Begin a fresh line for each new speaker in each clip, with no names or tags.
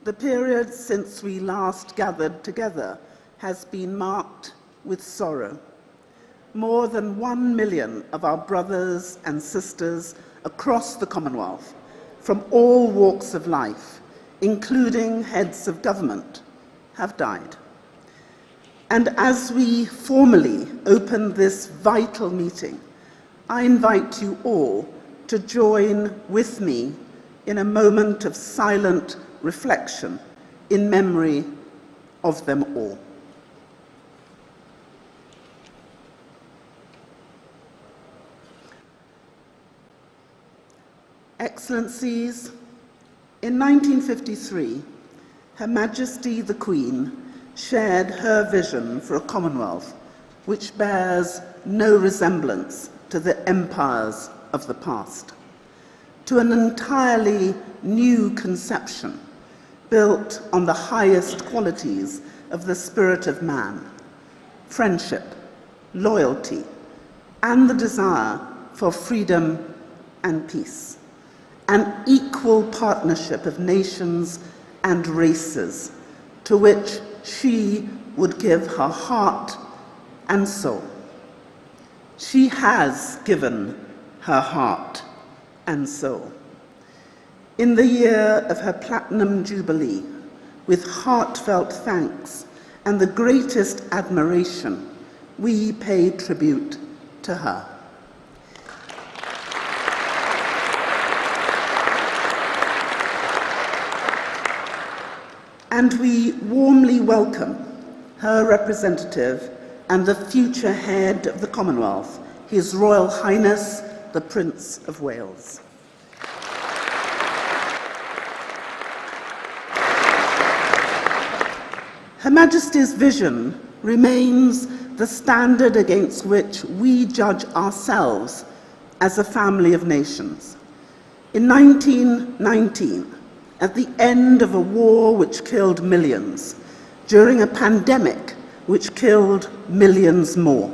The period since we last gathered together has been marked with sorrow. More than 1 million of our brothers and sisters across the Commonwealth, from all walks of life, including heads of government, have died. And as we formally open this vital meeting, I invite you all to join with me in a moment of silent reflection in memory of them all. Excellencies, in 1953, Her Majesty the Queen shared her vision for a Commonwealth which bears no resemblance to the empires of the past, to an entirely new conception built on the highest qualities of the spirit of man, friendship, loyalty, and the desire for freedom and peace, an equal partnership of nations and races to which she would give her heart and soul. She has given her heart and soul. In the year of her Platinum Jubilee, with heartfelt thanks and the greatest admiration, we pay tribute to her. And we warmly welcome her representative and the future head of the Commonwealth, His Royal Highness, the Prince of Wales. Her Majesty's vision remains the standard against which we judge ourselves as a family of nations. In 1919, at the end of a war which killed millions, during a pandemic which killed millions more,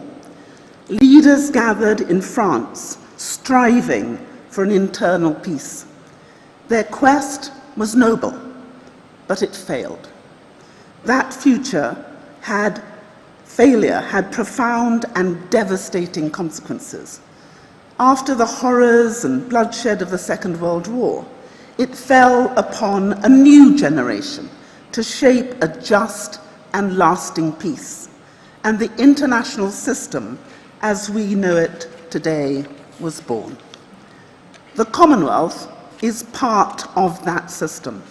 leaders gathered in France, striving for an internal peace. Their quest was noble, but it failed. That failure had profound and devastating consequences. After the horrors and bloodshed of the Second World War, it fell upon a new generation to shape a just and lasting peace, and the international system as we know it today was born. The Commonwealth is part of that system,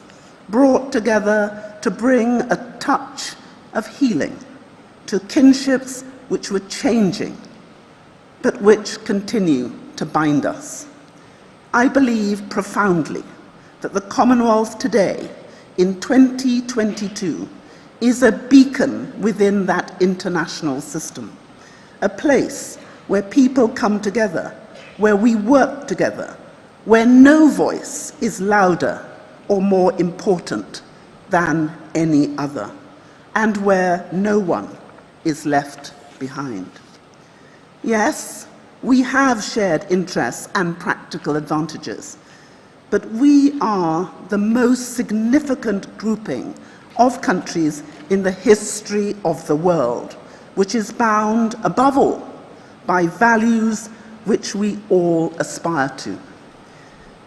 brought together to bring a touch of healing to kinships which were changing, but which continue to bind us. I believe profoundly that the Commonwealth today, in 2022, is a beacon within that international system, a place where people come together, where we work together, where no voice is louder or more important than any other, and where no one is left behind. Yes, we have shared interests and practical advantages, but we are the most significant grouping of countries in the history of the world, which is bound, above all, by values which we all aspire to.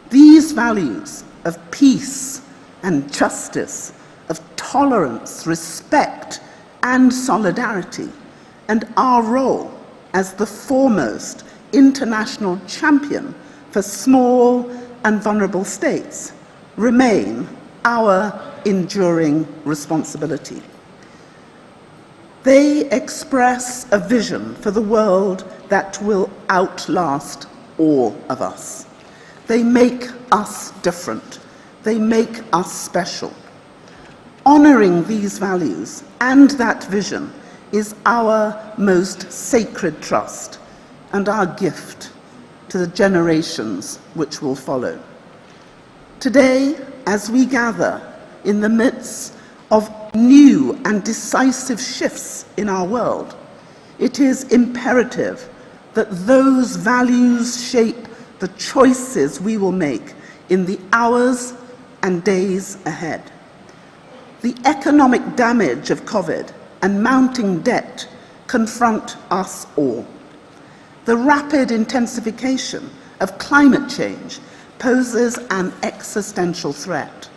These values of peace and justice, of tolerance, respect, and solidarity, and our role as the foremost international champion for small and vulnerable states remain our enduring responsibility. They express a vision for the world that will outlast all of us. They make us different. They make us special. Honoring these values and that vision is our most sacred trust and our gift to the generations which will follow. Today, as we gather in the midst of new and decisive shifts in our world, it is imperative that those values shape the choices we will make in the hours and days ahead. The economic damage of COVID and mounting debt confront us all. The rapid intensification of climate change poses an existential threat.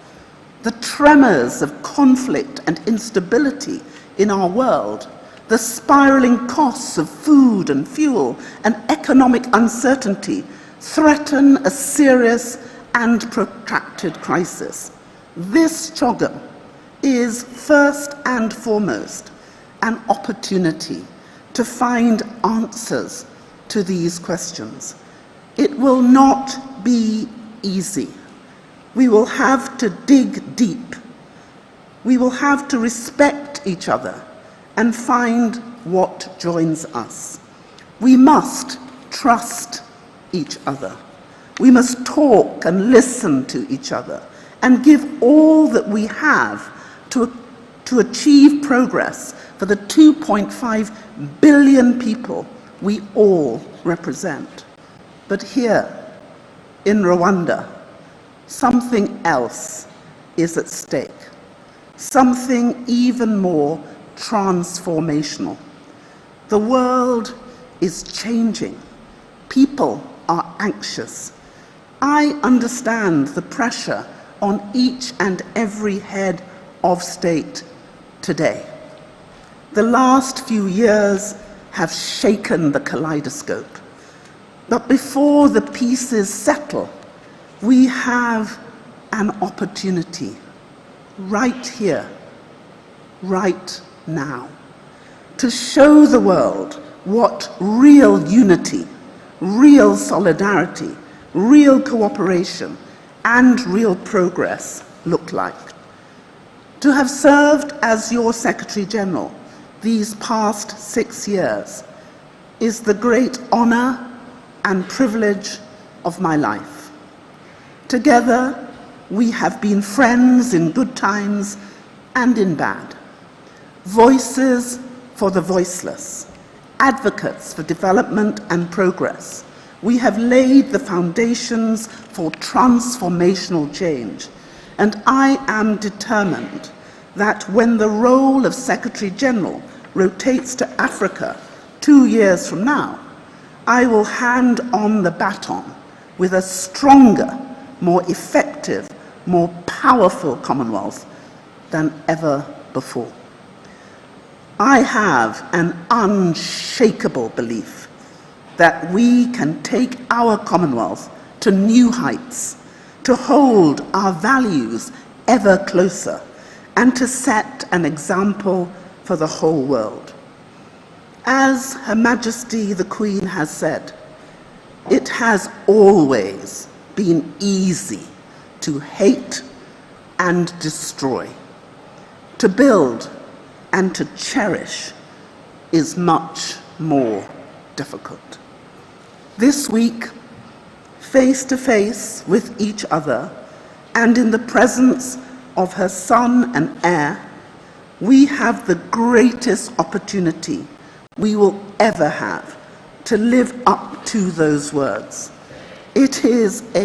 The tremors of conflict and instability in our world, the spiraling costs of food and fuel, and economic uncertainty threaten a serious and protracted crisis. This struggle is first and foremost an opportunity to find answers to these questions. It will not be easy. We will have to dig deep. We will have to respect each other and find what joins us. We must trust each other. We must talk and listen to each other and give all that we have to achieve progress for the 2.5 billion people we all represent. But here, in Rwanda, something else is at stake, something even more transformational. The world is changing. People are anxious. I understand the pressure on each and every head of state today. The last few years have shaken the kaleidoscope. But before the pieces settle, we have an opportunity right here, right now, to show the world what real unity, real solidarity, real cooperation, and real progress look like. To have served as your Secretary General these past 6 years is the great honor and privilege of my life. Together, we have been friends in good times and in bad, voices for the voiceless, advocates for development and progress. We have laid the foundations for transformational change, and I am determined that when the role of Secretary General rotates to Africa 2 years from now, I will hand on the baton with a stronger, more effective, more powerful Commonwealth than ever before. I have an unshakable belief that we can take our Commonwealth to new heights, to hold our values ever closer, and to set an example for the whole world. As Her Majesty the Queen has said, it has always been easy to hate and destroy. To build and to cherish is much more difficult. This week, face to face with each other and in the presence of her son and heir, we have the greatest opportunity we will ever have to live up to those words. It is a